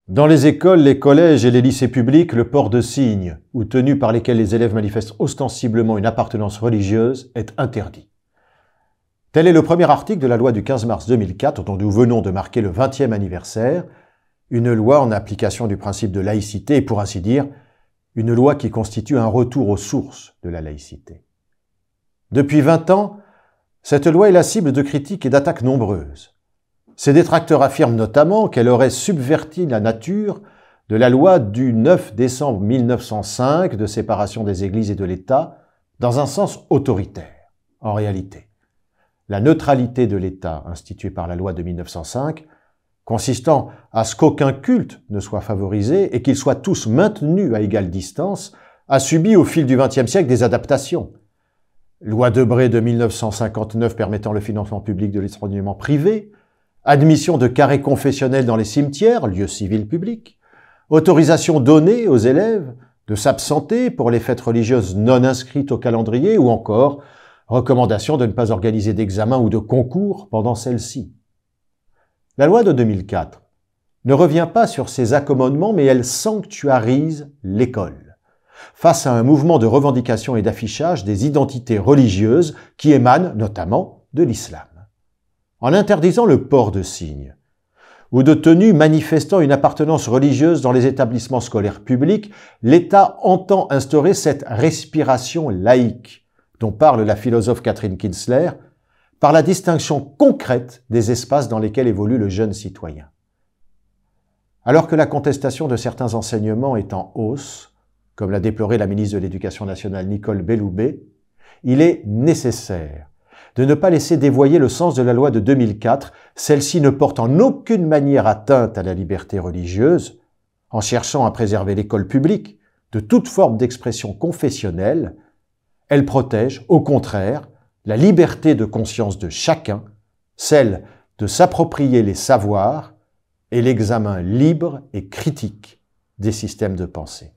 Dans les écoles, les collèges et les lycées publics, le port de signes ou tenues par lesquelles les élèves manifestent ostensiblement une appartenance religieuse est interdit. Tel est le premier article de la loi du 15 mars 2004 dont nous venons de marquer le 20e anniversaire, une loi en application du principe de laïcité et pour ainsi dire, une loi qui constitue un retour aux sources de la laïcité. Depuis 20 ans, cette loi est la cible de critiques et d'attaques nombreuses. Ses détracteurs affirment notamment qu'elle aurait subverti la nature de la loi du 9 décembre 1905 de séparation des Églises et de l'État dans un sens autoritaire. En réalité, la neutralité de l'État instituée par la loi de 1905, consistant à ce qu'aucun culte ne soit favorisé et qu'ils soient tous maintenus à égale distance, a subi au fil du XXe siècle des adaptations. Loi Debré de 1959 permettant le financement public de l'enseignement privé, admission de carrés confessionnels dans les cimetières, lieux civils publics, autorisation donnée aux élèves de s'absenter pour les fêtes religieuses non inscrites au calendrier ou encore recommandation de ne pas organiser d'examens ou de concours pendant celles-ci. La loi de 2004 ne revient pas sur ces accommodements, mais elle sanctuarise l'école, face à un mouvement de revendication et d'affichage des identités religieuses qui émanent notamment de l'islam. En interdisant le port de signes ou de tenues manifestant une appartenance religieuse dans les établissements scolaires publics, l'État entend instaurer cette respiration laïque dont parle la philosophe Catherine Kinsler, par la distinction concrète des espaces dans lesquels évolue le jeune citoyen. Alors que la contestation de certains enseignements est en hausse, comme l'a déploré la ministre de l'Éducation nationale Nicole Belloubet, il est nécessaire de ne pas laisser dévoyer le sens de la loi de 2004, celle-ci ne porte en aucune manière atteinte à la liberté religieuse, en cherchant à préserver l'école publique de toute forme d'expression confessionnelle. Elle protège, au contraire, la liberté de conscience de chacun, celle de s'approprier les savoirs et l'examen libre et critique des systèmes de pensée.